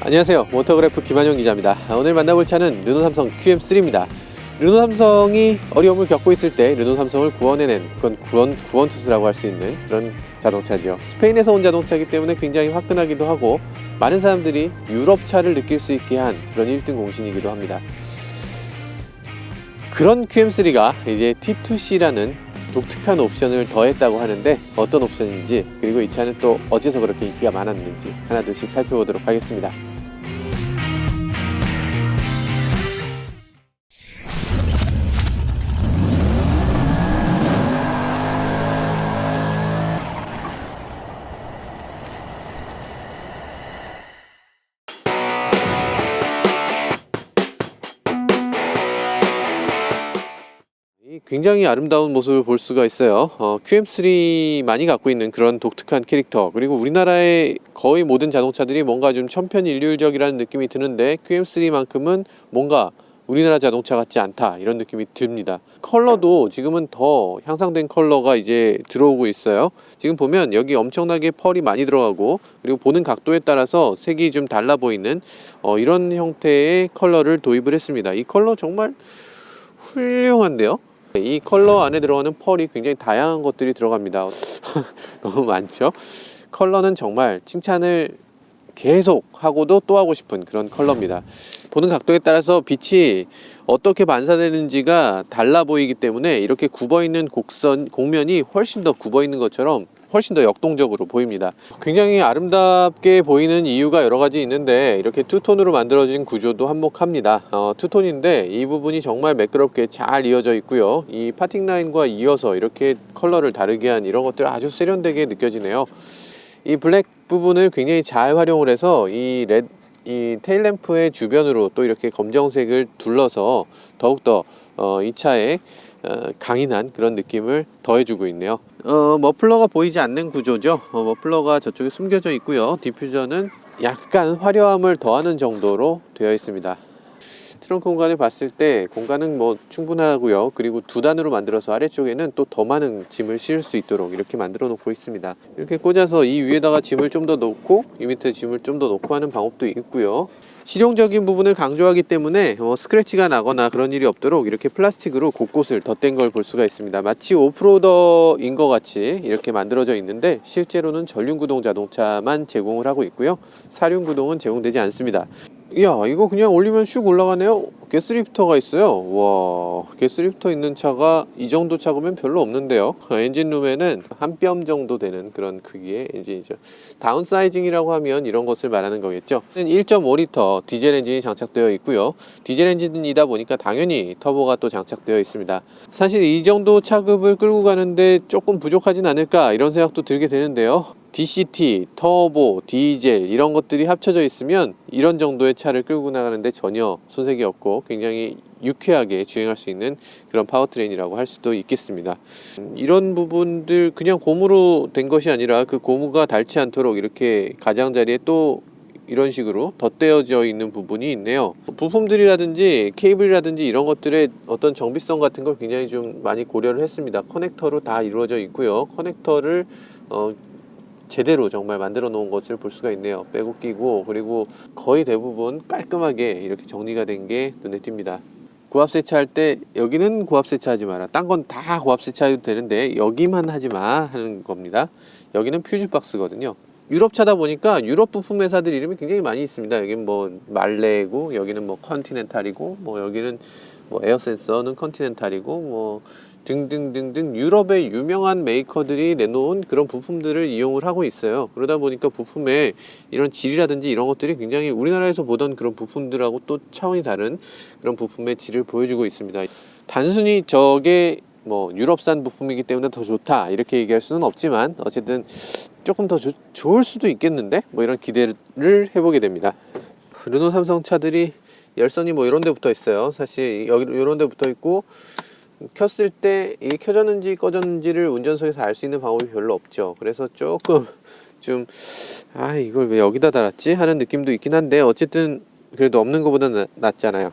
안녕하세요, 모터그래프 김한용 기자입니다. 오늘 만나볼 차는 르노 삼성 QM3입니다. 르노 삼성이 어려움을 겪고 있을 때 르노 삼성을 구원해낸, 그건 구원투수라고 할 수 있는 그런 자동차죠. 스페인에서 온 자동차이기 때문에 굉장히 화끈하기도 하고 많은 사람들이 유럽차를 느낄 수 있게 한 그런 1등 공신이기도 합니다. 그런 QM3가 이제 T2C라는 독특한 옵션을 더했다고 하는데, 어떤 옵션인지, 그리고 이 차는 또 어째서 그렇게 인기가 많았는지 하나둘씩 살펴보도록 하겠습니다. 굉장히 아름다운 모습을 볼 수가 있어요. QM3만이 갖고 있는 그런 독특한 캐릭터, 그리고 우리나라의 거의 모든 자동차들이 뭔가 좀 천편일률적이라는 느낌이 드는데 QM3만큼은 뭔가 우리나라 자동차 같지 않다, 이런 느낌이 듭니다. 컬러도 지금은 더 향상된 컬러가 이제 들어오고 있어요. 지금 보면 여기 엄청나게 펄이 많이 들어가고, 그리고 보는 각도에 따라서 색이 좀 달라 보이는 이런 형태의 컬러를 도입을 했습니다. 이 컬러 정말 훌륭한데요. 이 컬러 안에 들어가는 펄이 굉장히 다양한 것들이 들어갑니다. 너무 많죠? 컬러는 정말 칭찬을 계속 하고도 또 하고 싶은 그런 컬러입니다. 보는 각도에 따라서 빛이 어떻게 반사되는지가 달라 보이기 때문에 이렇게 굽어 있는 곡면이 훨씬 더 굽어 있는 것처럼 훨씬 더 역동적으로 보입니다. 굉장히 아름답게 보이는 이유가 여러 가지 있는데, 이렇게 투톤으로 만들어진 구조도 한몫합니다. 투톤인데 이 부분이 정말 매끄럽게 잘 이어져 있고요. 이 파팅 라인과 이어서 이렇게 컬러를 다르게 한 이런 것들 아주 세련되게 느껴지네요. 이 블랙 부분을 굉장히 잘 활용을 해서 이 테일램프의 주변으로 또 이렇게 검정색을 둘러서 더욱더 이 차에 강인한 그런 느낌을 더해주고 있네요. 머플러가 보이지 않는 구조죠. 머플러가 저쪽에 숨겨져 있고요. 디퓨저는 약간 화려함을 더하는 정도로 되어 있습니다. 트렁크 공간을 봤을 때 공간은 뭐 충분하고요. 그리고 두 단으로 만들어서 아래쪽에는 또 더 많은 짐을 실을 수 있도록 이렇게 만들어 놓고 있습니다. 이렇게 꽂아서 이 위에다가 짐을 좀 더 놓고 이 밑에 짐을 좀 더 놓고 하는 방법도 있고요. 실용적인 부분을 강조하기 때문에 스크래치가 나거나 그런 일이 없도록 이렇게 플라스틱으로 곳곳을 덧댄 걸 볼 수가 있습니다. 마치 오프로더인 것 같이 이렇게 만들어져 있는데, 실제로는 전륜구동 자동차만 제공을 하고 있고요. 사륜구동은 제공되지 않습니다. 이야, 이거 그냥 올리면 슉 올라가네요. 가스리프터가 있어요. 와, 가스리프터 있는 차가 이 정도 차고면 별로 없는데요. 엔진룸에는 한 뼘 정도 되는 그런 크기의 엔진이죠. 다운사이징이라고 하면 이런 것을 말하는 거겠죠. 1.5리터 디젤 엔진이 장착되어 있고요. 디젤 엔진이다 보니까 당연히 터보가 또 장착되어 있습니다. 사실 이 정도 차급을 끌고 가는데 조금 부족하진 않을까, 이런 생각도 들게 되는데요. DCT, 터보, 디젤 이런 것들이 합쳐져 있으면 이런 정도의 차를 끌고 나가는데 전혀 손색이 없고 굉장히 유쾌하게 주행할 수 있는 그런 파워트레인이라고 할 수도 있겠습니다. 이런 부분들 그냥 고무로 된 것이 아니라 그 고무가 닳지 않도록 이렇게 가장자리에 또 이런 식으로 덧대어져 있는 부분이 있네요. 부품들이라든지 케이블이라든지 이런 것들의 어떤 정비성 같은 걸 굉장히 좀 많이 고려를 했습니다. 커넥터로 다 이루어져 있고요. 커넥터를 제대로 정말 만들어 놓은 것을 볼 수가 있네요. 빼고 끼고, 그리고 거의 대부분 깔끔하게 이렇게 정리가 된 게 눈에 띕니다. 고압 세차할 때 여기는 고압 세차하지 마라, 딴 건 다 고압 세차해도 되는데 여기만 하지 마 하는 겁니다. 여기는 퓨즈 박스거든요. 유럽차다 보니까 유럽 부품 회사들 이름이 굉장히 많이 있습니다. 여기는 뭐 말레고, 여기는 뭐 컨티넨탈이고, 뭐 여기는 뭐 에어센서는 컨티넨탈이고, 뭐 등등등등 유럽의 유명한 메이커들이 내놓은 그런 부품들을 이용을 하고 있어요. 그러다 보니까 부품의 이런 질이라든지 이런 것들이 굉장히 우리나라에서 보던 그런 부품들하고 또 차원이 다른 그런 부품의 질을 보여주고 있습니다. 단순히 저게 뭐 유럽산 부품이기 때문에 더 좋다 이렇게 얘기할 수는 없지만, 어쨌든 조금 더 좋을 수도 있겠는데, 뭐 이런 기대를 해보게 됩니다. 르노 삼성 차들이 열선이 뭐 이런 데 붙어 있어요. 사실 여기 이런 데 붙어 있고, 켰을 때 이게 켜졌는지 꺼졌는지를 운전석에서 알 수 있는 방법이 별로 없죠. 그래서 조금 좀 이걸 왜 여기다 달았지 하는 느낌도 있긴 한데, 어쨌든 그래도 없는 것보다 낫잖아요.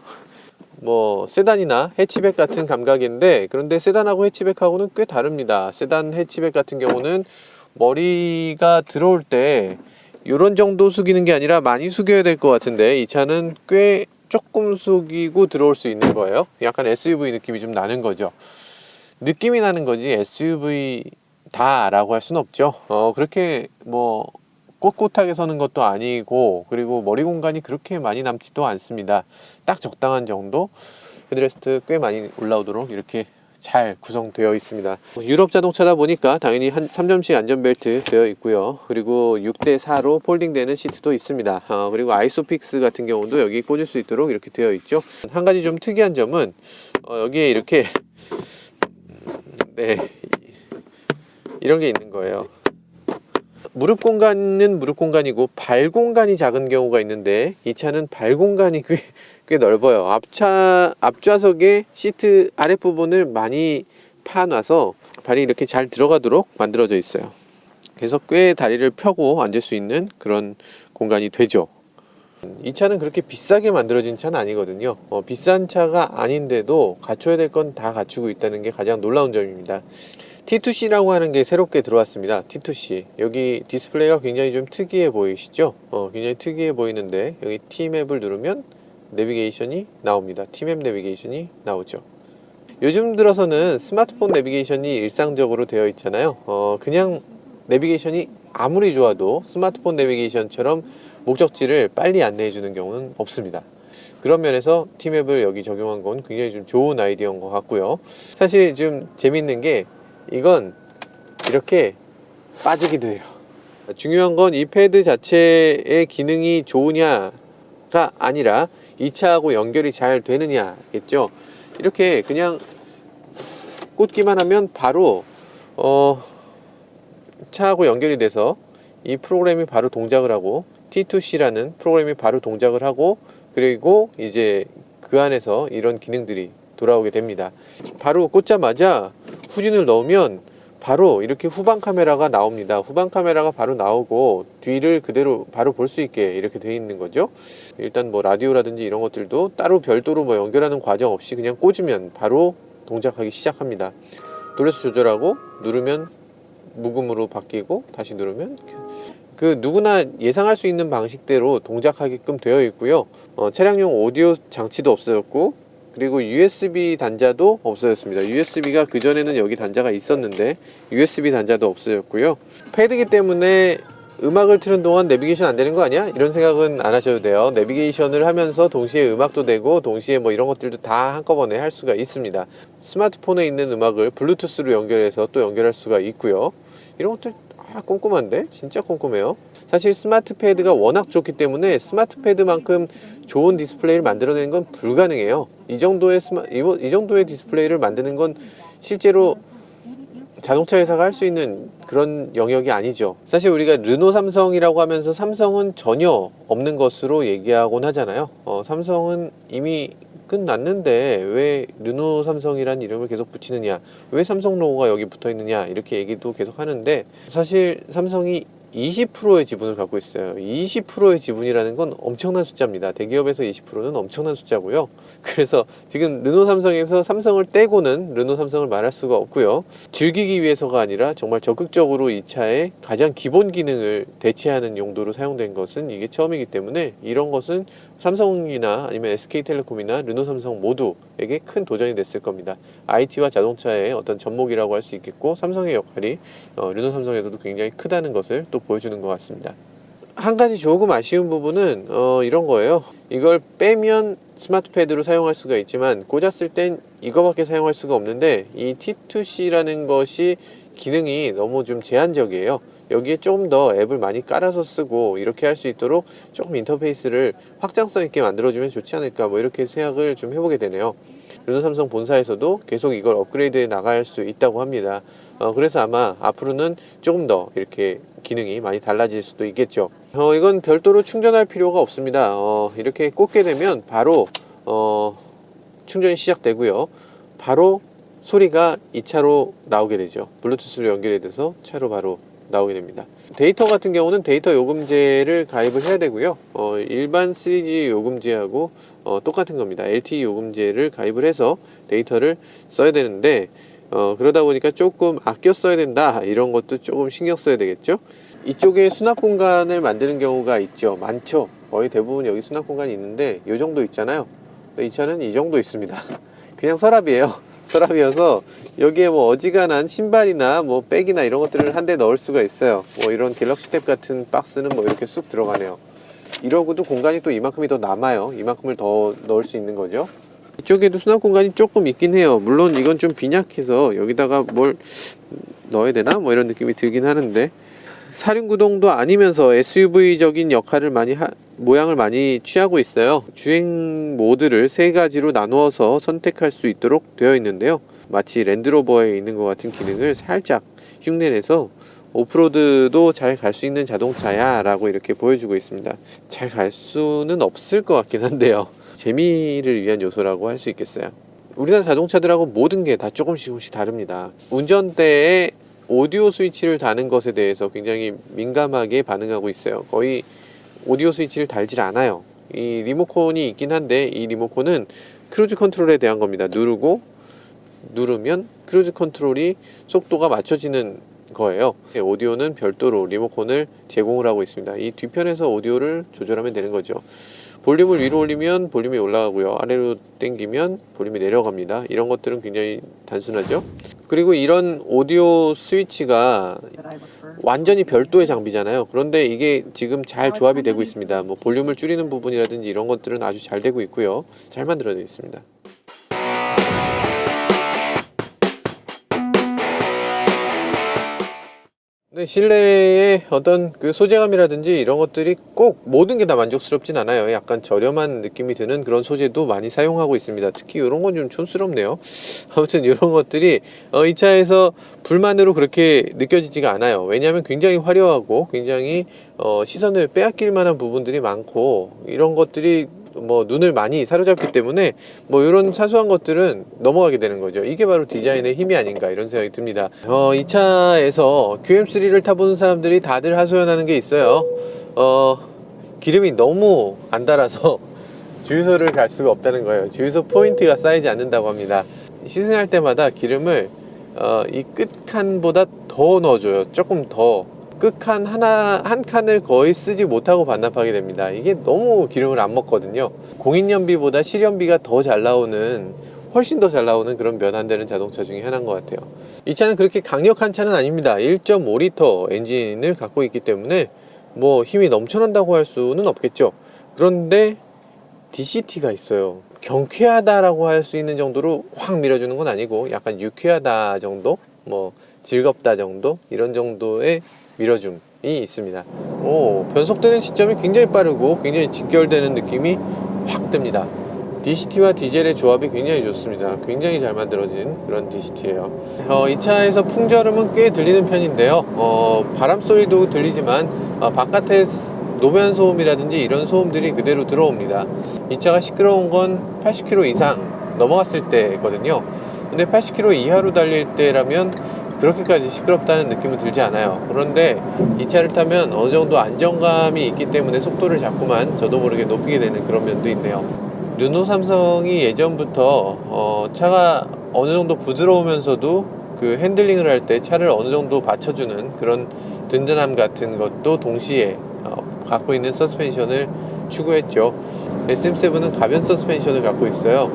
뭐 세단이나 해치백 같은 감각인데, 그런데 세단하고 해치백하고는 꽤 다릅니다. 세단 해치백 같은 경우는 머리가 들어올 때 요런 정도 숙이는 게 아니라 많이 숙여야 될 것 같은데 이 차는 꽤 조금 숙이고 들어올 수 있는 거예요. 약간 SUV 느낌이 좀 나는 거죠. 느낌이 나는 거지 SUV 다라고 할 수는 없죠. 그렇게 뭐 꼿꼿하게 서는 것도 아니고, 그리고 머리 공간이 그렇게 많이 남지도 않습니다. 딱 적당한 정도. 헤드레스트 꽤 많이 올라오도록 이렇게 잘 구성되어 있습니다. 유럽 자동차다 보니까 당연히 한 3점씩 안전벨트 되어 있고요. 그리고 6대4로 폴딩되는 시트도 있습니다. 그리고 아이소픽스 같은 경우도 여기 꽂을 수 있도록 이렇게 되어 있죠. 한 가지 좀 특이한 점은 여기에 이렇게 네, 이런 게 있는 거예요. 무릎 공간은 무릎 공간이고 발 공간이 작은 경우가 있는데 이 차는 발 공간이 꽤 넓어요. 앞좌석의 시트 아랫부분을 많이 파놔서 발이 이렇게 잘 들어가도록 만들어져 있어요. 그래서 꽤 다리를 펴고 앉을 수 있는 그런 공간이 되죠. 이 차는 그렇게 비싸게 만들어진 차는 아니거든요. 비싼 차가 아닌데도 갖춰야 될 건 다 갖추고 있다는 게 가장 놀라운 점입니다. T2C라고 하는 게 새롭게 들어왔습니다. T2C. 여기 디스플레이가 굉장히 좀 특이해 보이시죠? 굉장히 특이해 보이는데 여기 T맵을 누르면 내비게이션이 나옵니다. T맵 내비게이션이 나오죠. 요즘 들어서는 스마트폰 내비게이션이 일상적으로 되어 있잖아요. 그냥 내비게이션이 아무리 좋아도 스마트폰 내비게이션처럼 목적지를 빨리 안내해 주는 경우는 없습니다. 그런 면에서 T맵을 여기 적용한 건 굉장히 좀 좋은 아이디어인 것 같고요. 사실 좀 재밌는 게 이건 이렇게 빠지기도 해요. 중요한 건 이 패드 자체의 기능이 좋으냐가 아니라 이 차하고 연결이 잘 되느냐겠죠. 이렇게 그냥 꽂기만 하면 바로 차하고 연결이 돼서 이 프로그램이 바로 동작을 하고 T2C라는 프로그램이 바로 동작을 하고, 그리고 이제 그 안에서 이런 기능들이 돌아오게 됩니다. 바로 꽂자마자 후진을 넣으면 바로 이렇게 후방 카메라가 나옵니다. 후방 카메라가 바로 나오고 뒤를 그대로 바로 볼 수 있게 이렇게 되어 있는 거죠. 일단 뭐 라디오라든지 이런 것들도 따로 별도로 뭐 연결하는 과정 없이 그냥 꽂으면 바로 동작하기 시작합니다. 돌려서 조절하고 누르면 무음으로 바뀌고 다시 누르면 그 누구나 예상할 수 있는 방식대로 동작하게끔 되어 있고요. 차량용 오디오 장치도 없어졌고, 그리고 USB 단자도 없어졌습니다. USB가 그전에는 여기 단자가 있었는데 USB 단자도 없어졌고요. 패드기 때문에 음악을 틀은 동안 내비게이션 안 되는 거 아니야? 이런 생각은 안 하셔도 돼요. 내비게이션을 하면서 동시에 음악도 되고 동시에 뭐 이런 것들도 다 한꺼번에 할 수가 있습니다. 스마트폰에 있는 음악을 블루투스로 연결해서 또 연결할 수가 있고요. 이런 것들 꼼꼼한데? 진짜 꼼꼼해요. 사실 스마트 패드가 워낙 좋기 때문에 스마트 패드만큼 좋은 디스플레이를 만들어내는 건 불가능해요. 이 정도의 디스플레이를 만드는 건 실제로 자동차 회사가 할 수 있는 그런 영역이 아니죠. 사실 우리가 르노 삼성이라고 하면서 삼성은 전혀 없는 것으로 얘기하곤 하잖아요. 삼성은 이미 끝났는데 왜 르노 삼성이란 이름을 계속 붙이느냐, 왜 삼성 로고가 여기 붙어 있느냐, 이렇게 얘기도 계속 하는데, 사실 삼성이 20%의 지분을 갖고 있어요. 20%의 지분이라는 건 엄청난 숫자입니다. 대기업에서 20%는 엄청난 숫자고요. 그래서 지금 르노 삼성에서 삼성을 떼고는 르노 삼성을 말할 수가 없고요. 즐기기 위해서가 아니라 정말 적극적으로 이 차의 가장 기본 기능을 대체하는 용도로 사용된 것은 이게 처음이기 때문에 이런 것은 삼성이나 아니면 SK텔레콤이나 르노 삼성 모두에게 큰 도전이 됐을 겁니다. IT와 자동차의 어떤 접목이라고 할 수 있겠고, 삼성의 역할이 르노 삼성에서도 굉장히 크다는 것을 또 보여주는 것 같습니다. 한 가지 조금 아쉬운 부분은 이런 거예요. 이걸 빼면 스마트 패드로 사용할 수가 있지만 꽂았을 땐 이거밖에 사용할 수가 없는데, 이 T2C라는 것이 기능이 너무 좀 제한적이에요. 여기에 조금 더 앱을 많이 깔아서 쓰고 이렇게 할 수 있도록 조금 인터페이스를 확장성 있게 만들어주면 좋지 않을까, 뭐 이렇게 생각을 좀 해보게 되네요. 르노 삼성 본사에서도 계속 이걸 업그레이드해 나갈 수 있다고 합니다. 그래서 아마 앞으로는 조금 더 이렇게 기능이 많이 달라질 수도 있겠죠. 이건 별도로 충전할 필요가 없습니다. 이렇게 꽂게 되면 바로 충전이 시작되고요. 바로 소리가 이 차로 나오게 되죠. 블루투스로 연결이 돼서 차로 바로 나오게 됩니다. 데이터 같은 경우는 데이터 요금제를 가입을 해야 되고요. 일반 3G 요금제하고 똑같은 겁니다. LTE 요금제를 가입을 해서 데이터를 써야 되는데, 그러다 보니까 조금 아껴 써야 된다, 이런 것도 조금 신경 써야 되겠죠. 이쪽에 수납 공간을 만드는 경우가 있죠. 많죠. 거의 대부분 여기 수납 공간이 있는데 이 정도 있잖아요. 이 차는 이 정도 있습니다. 그냥 서랍이에요. 서랍이어서 여기에 뭐 어지간한 신발이나 뭐 백이나 이런 것들을 한 대 넣을 수가 있어요. 뭐 이런 갤럭시 탭 같은 박스는 뭐 이렇게 쑥 들어가네요. 이러고도 공간이 또 이만큼이 더 남아요. 이만큼을 더 넣을 수 있는 거죠. 이쪽에도 수납 공간이 조금 있긴 해요. 물론 이건 좀 빈약해서 여기다가 뭘 넣어야 되나 뭐 이런 느낌이 들긴 하는데, 사륜구동도 아니면서 SUV적인 역할을 모양을 많이 취하고 있어요. 주행 모드를 세 가지로 나누어서 선택할 수 있도록 되어 있는데요. 마치 랜드로버에 있는 것 같은 기능을 살짝 흉내내서 오프로드도 잘 갈 수 있는 자동차야 라고 이렇게 보여주고 있습니다. 잘 갈 수는 없을 것 같긴 한데요. 재미를 위한 요소라고 할 수 있겠어요. 우리나라 자동차들하고 모든 게 다 조금씩 다릅니다. 운전대에 오디오 스위치를 다는 것에 대해서 굉장히 민감하게 반응하고 있어요. 거의 오디오 스위치를 달질 않아요. 이 리모컨이 있긴 한데 이 리모컨은 크루즈 컨트롤에 대한 겁니다. 누르면 크루즈 컨트롤이 속도가 맞춰지는 거예요. 오디오는 별도로 리모컨을 제공을 하고 있습니다. 이 뒤편에서 오디오를 조절하면 되는 거죠. 볼륨을 위로 올리면 볼륨이 올라가고요. 아래로 당기면 볼륨이 내려갑니다. 이런 것들은 굉장히 단순하죠. 그리고 이런 오디오 스위치가 완전히 별도의 장비잖아요. 그런데 이게 지금 잘 조합이 되고 있습니다. 뭐 볼륨을 줄이는 부분이라든지 이런 것들은 아주 잘 되고 있고요. 잘 만들어져 있습니다. 네, 실내의 어떤 그 소재감이라든지 이런 것들이 꼭 모든 게 다 만족스럽진 않아요. 약간 저렴한 느낌이 드는 그런 소재도 많이 사용하고 있습니다. 특히 이런 건 좀 촌스럽네요. 아무튼 이런 것들이 이 차에서 불만으로 그렇게 느껴지지가 않아요. 왜냐하면 굉장히 화려하고 굉장히 시선을 빼앗길 만한 부분들이 많고, 이런 것들이 뭐 눈을 많이 사로잡기 때문에 뭐 이런 사소한 것들은 넘어가게 되는 거죠. 이게 바로 디자인의 힘이 아닌가 이런 생각이 듭니다. 이 차에서 QM3를 타보는 사람들이 다들 하소연하는 게 있어요. 기름이 너무 안 달아서 주유소를 갈 수가 없다는 거예요. 주유소 포인트가 쌓이지 않는다고 합니다. 시승할 때마다 기름을 이 끝칸보다 더 넣어줘요. 조금 더. 끝칸 한 칸을 거의 쓰지 못하고 반납하게 됩니다. 이게 너무 기름을 안 먹거든요. 공인연비보다 실연비가 더 잘 나오는, 훨씬 더 잘 나오는 그런 면 안 되는 자동차 중에 하나인 것 같아요. 이 차는 그렇게 강력한 차는 아닙니다. 1.5리터 엔진을 갖고 있기 때문에 뭐 힘이 넘쳐난다고 할 수는 없겠죠. 그런데 DCT가 있어요. 경쾌하다라고 할 수 있는 정도로 확 밀어주는 건 아니고 약간 유쾌하다 정도, 뭐 즐겁다 정도, 이런 정도의 밀어줌이 있습니다. 변속되는 시점이 굉장히 빠르고 굉장히 직결되는 느낌이 확 듭니다. DCT와 디젤의 조합이 굉장히 좋습니다. 굉장히 잘 만들어진 그런 DCT예요. 이 차에서 풍절음은 꽤 들리는 편인데요. 바람 소리도 들리지만 바깥에 노면 소음이라든지 이런 소음들이 그대로 들어옵니다. 이 차가 시끄러운 건 80km 이상 넘어갔을 때거든요. 근데 80km 이하로 달릴 때라면 그렇게까지 시끄럽다는 느낌은 들지 않아요. 그런데 이 차를 타면 어느 정도 안정감이 있기 때문에 속도를 자꾸만 저도 모르게 높이게 되는 그런 면도 있네요. 르노 삼성이 예전부터 차가 어느 정도 부드러우면서도 그 핸들링을 할 때 차를 어느 정도 받쳐주는 그런 든든함 같은 것도 동시에 갖고 있는 서스펜션을 추구했죠. SM7은 가변 서스펜션을 갖고 있어요.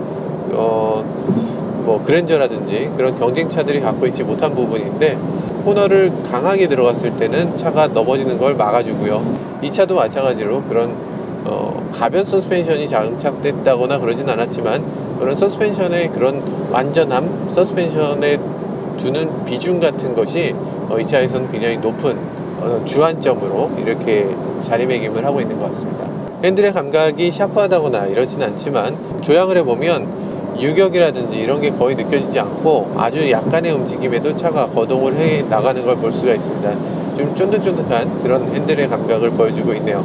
뭐 그랜저라든지 그런 경쟁차들이 갖고 있지 못한 부분인데, 코너를 강하게 들어갔을 때는 차가 넘어지는 걸 막아주고요. 이 차도 마찬가지로 그런 가변 서스펜션이 장착됐다거나 그러진 않았지만, 그런 서스펜션의 그런 완전함, 서스펜션에 두는 비중 같은 것이 이 차에서는 굉장히 높은 주안점으로 이렇게 자리매김을 하고 있는 것 같습니다. 핸들의 감각이 샤프하다거나 이러진 않지만 조향을 해보면 유격이라든지 이런 게 거의 느껴지지 않고 아주 약간의 움직임에도 차가 거동을 해 나가는 걸 볼 수가 있습니다. 좀 쫀득쫀득한 그런 핸들의 감각을 보여주고 있네요.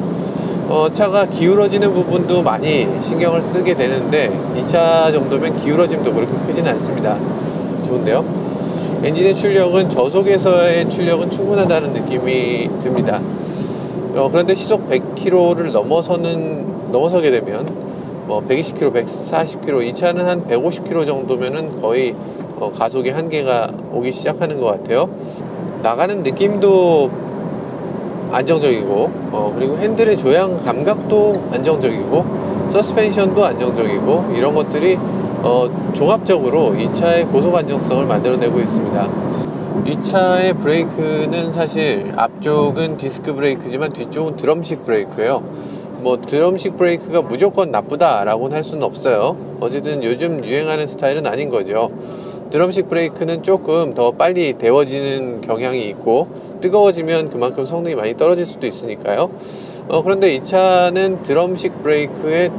차가 기울어지는 부분도 많이 신경을 쓰게 되는데 이 차 정도면 기울어짐도 그렇게 크지는 않습니다. 좋은데요? 엔진의 출력은 저속에서의 출력은 충분하다는 느낌이 듭니다. 그런데 시속 100km를 넘어서게 되면 뭐 120km, 140km, 이 차는 한 150km 정도면은 거의 가속의 한계가 오기 시작하는 것 같아요. 나가는 느낌도 안정적이고 그리고 핸들의 조향 감각도 안정적이고 서스펜션도 안정적이고 이런 것들이 종합적으로 이 차의 고속 안정성을 만들어내고 있습니다. 이 차의 브레이크는 사실 앞쪽은 디스크 브레이크지만 뒤쪽은 드럼식 브레이크예요. 뭐 드럼식 브레이크가 무조건 나쁘다 라고는 할 수는 없어요. 어쨌든 요즘 유행하는 스타일은 아닌 거죠. 드럼식 브레이크는 조금 더 빨리 데워지는 경향이 있고 뜨거워지면 그만큼 성능이 많이 떨어질 수도 있으니까요. 그런데 이 차는 드럼식 브레이크의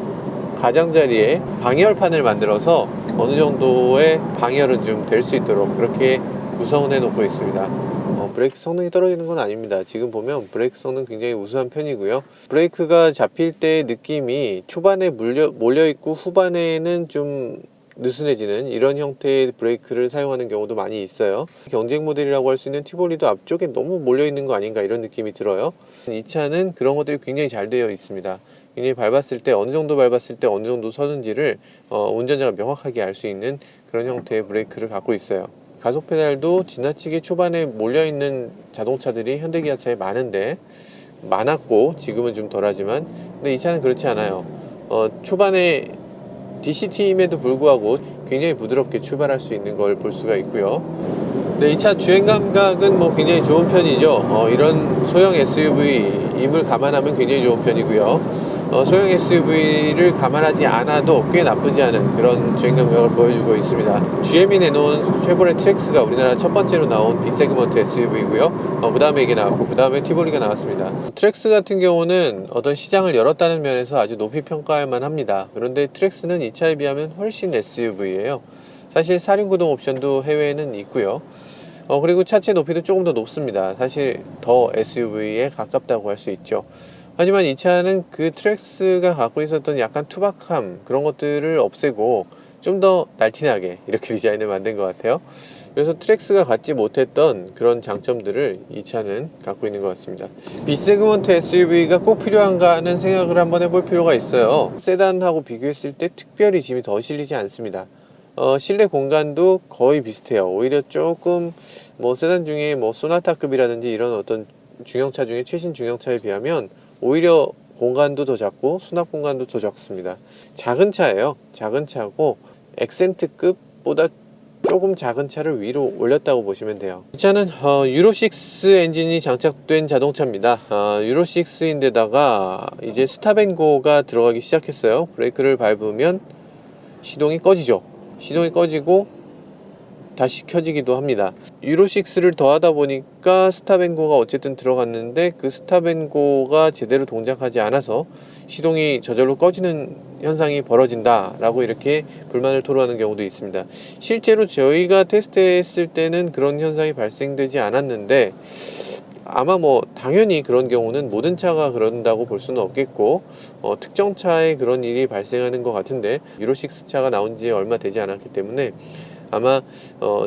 가장자리에 방열판을 만들어서 어느 정도의 방열은 좀 될 수 있도록 그렇게 구성을 해 놓고 있습니다. 브레이크 성능이 떨어지는 건 아닙니다. 지금 보면 브레이크 성능 굉장히 우수한 편이고요. 브레이크가 잡힐 때의 느낌이 초반에 몰려있고 후반에는 좀 느슨해지는 이런 형태의 브레이크를 사용하는 경우도 많이 있어요. 경쟁 모델이라고 할 수 있는 티볼리도 앞쪽에 너무 몰려있는 거 아닌가 이런 느낌이 들어요. 이 차는 그런 것들이 굉장히 잘 되어 있습니다. 굉장히 밟았을 때 어느 정도 밟았을 때 어느 정도 서는지를 운전자가 명확하게 알 수 있는 그런 형태의 브레이크를 갖고 있어요. 가속 페달도 지나치게 초반에 몰려있는 자동차들이 현대기아차에 많았고 지금은 좀 덜하지만 근데 이 차는 그렇지 않아요. 초반에 DCT임에도 불구하고 굉장히 부드럽게 출발할 수 있는 걸 볼 수가 있고요. 네, 이 차 주행 감각은 뭐 굉장히 좋은 편이죠. 이런 소형 SUV임을 감안하면 굉장히 좋은 편이고요. 소형 SUV를 감안하지 않아도 꽤 나쁘지 않은 그런 주행 감각을 보여주고 있습니다. GM이 내놓은 쉐보레 트랙스가 우리나라 첫 번째로 나온 B세그먼트 SUV고요. 그 다음에 이게 나왔고 그 다음에 티볼리가 나왔습니다. 트랙스 같은 경우는 어떤 시장을 열었다는 면에서 아주 높이 평가할 만합니다. 그런데 트랙스는 이 차에 비하면 훨씬 SUV예요. 사실 4륜구동 옵션도 해외에는 있고요. 그리고 차체 높이도 조금 더 높습니다. 사실 더 SUV에 가깝다고 할 수 있죠. 하지만 이 차는 그 트랙스가 갖고 있었던 약간 투박함 그런 것들을 없애고 좀 더 날씬하게 이렇게 디자인을 만든 것 같아요. 그래서 트랙스가 갖지 못했던 그런 장점들을 이 차는 갖고 있는 것 같습니다. B세그먼트 SUV가 꼭 필요한가 하는 생각을 한번 해볼 필요가 있어요. 세단하고 비교했을 때 특별히 짐이 더 실리지 않습니다. 실내 공간도 거의 비슷해요. 오히려 조금 뭐 세단 중에 뭐 소나타급이라든지 이런 어떤 중형차 중에 최신 중형차에 비하면 오히려 공간도 더 작고 수납 공간도 더 작습니다. 작은 차예요. 작은 차고 액센트급보다 조금 작은 차를 위로 올렸다고 보시면 돼요. 이 차는 유로6 엔진이 장착된 자동차입니다. 유로6인데다가 이제 스탑앤고가 들어가기 시작했어요. 브레이크를 밟으면 시동이 꺼지죠. 시동이 꺼지고 다시 켜지기도 합니다. 유로6를 더하다 보니까 스탑앤고가 어쨌든 들어갔는데 그 스탑앤고가 제대로 동작하지 않아서 시동이 저절로 꺼지는 현상이 벌어진다 라고 이렇게 불만을 토로하는 경우도 있습니다. 실제로 저희가 테스트했을 때는 그런 현상이 발생되지 않았는데 아마 뭐 당연히 그런 경우는 모든 차가 그런다고 볼 수는 없겠고 특정 차에 그런 일이 발생하는 것 같은데 유로6 차가 나온 지 얼마 되지 않았기 때문에 아마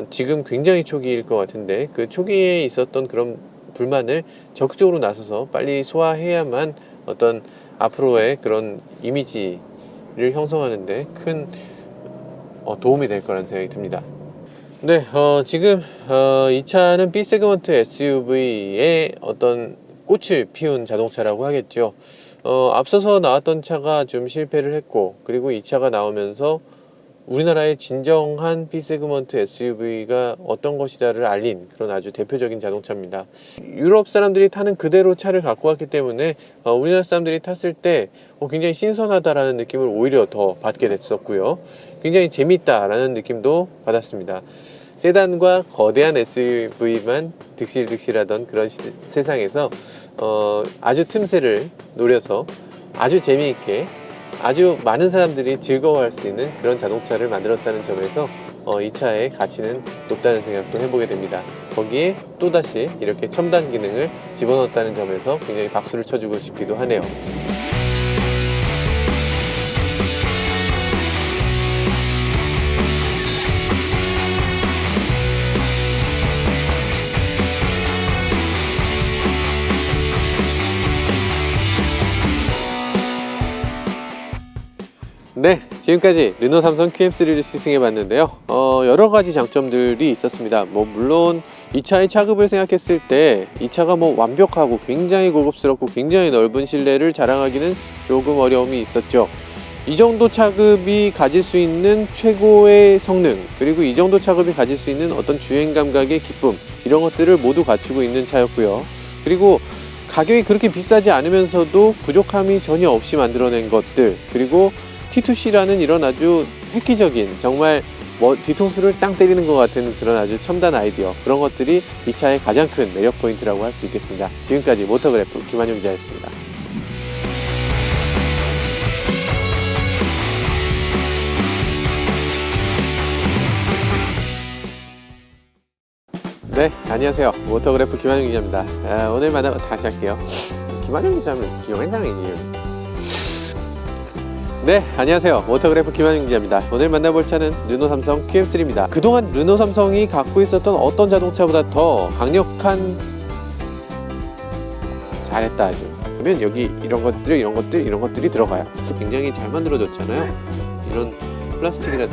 지금 굉장히 초기일 것 같은데 그 초기에 있었던 그런 불만을 적극적으로 나서서 빨리 소화해야만 어떤 앞으로의 그런 이미지를 형성하는데 큰 도움이 될 거라는 생각이 듭니다. 네, 지금 이 차는 B세그먼트 SUV의 어떤 꽃을 피운 자동차라고 하겠죠. 앞서서 나왔던 차가 좀 실패를 했고 그리고 이 차가 나오면서 우리나라의 진정한 B세그먼트 SUV가 어떤 것이다를 알린 그런 아주 대표적인 자동차입니다. 유럽 사람들이 타는 그대로 차를 갖고 왔기 때문에 우리나라 사람들이 탔을 때 굉장히 신선하다라는 느낌을 오히려 더 받게 됐었고요. 굉장히 재밌다라는 느낌도 받았습니다. 세단과 거대한 SUV만 득실득실하던 그런 세상에서 아주 틈새를 노려서 아주 재미있게 아주 많은 사람들이 즐거워할 수 있는 그런 자동차를 만들었다는 점에서 이 차의 가치는 높다는 생각도 해보게 됩니다. 거기에 또다시 이렇게 첨단 기능을 집어넣었다는 점에서 굉장히 박수를 쳐주고 싶기도 하네요. 네, 지금까지 르노 삼성 QM3를 시승해 봤는데요. 여러 가지 장점들이 있었습니다. 물론 이 차의 차급을 생각했을 때 이 차가 완벽하고 굉장히 고급스럽고 굉장히 넓은 실내를 자랑하기는 조금 어려움이 있었죠. 이 정도 차급이 가질 수 있는 최고의 성능, 그리고 이 정도 차급이 가질 수 있는 어떤 주행 감각의 기쁨, 이런 것들을 모두 갖추고 있는 차였고요. 그리고 가격이 그렇게 비싸지 않으면서도 부족함이 전혀 없이 만들어낸 것들, 그리고 T2C라는 이런 아주 획기적인, 정말 뒤통수를 땅 때리는 것 같은 그런 아주 첨단 아이디어, 그런 것들이 이 차의 가장 큰 매력 포인트라고 할 수 있겠습니다. 지금까지 모터그래프 김한용 기자였습니다. 네, 안녕하세요. 모터그래프 김한용 기자입니다. 오늘 다시 할게요. 김한용 기자면 김한장이에요. 네, 안녕하세요. 모터그래프 김한용 기자입니다. 오늘 만나볼 차는 르노 삼성 QM3입니다. 그동안 르노 삼성이 갖고 있었던 어떤 자동차보다 더 강력한, 잘했다 아주. 그러면 여기 이런 것들이 들어가요. 굉장히 잘 만들어졌잖아요. 이런 플라스틱이라,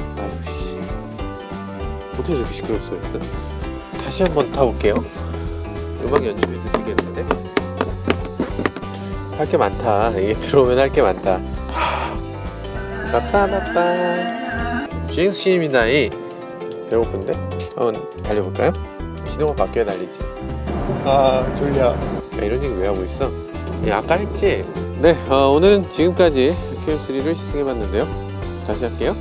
어떻게 저렇게 시끄러울 수 있어요? 다시 한번 타볼게요. 음악 연주해 드리겠는데? 할 게 많다. 이게 들어오면 할 게 많다. 빠빠빠빠. 주행수신입니다. 배고픈데? 한번 달려볼까요? 신호가 바뀌어야 달리지. 졸려. 이런 얘기 왜 하고 있어? 아까 했지? 네, 오늘은 지금까지 QM3를 시승해봤는데요. 다시 할게요.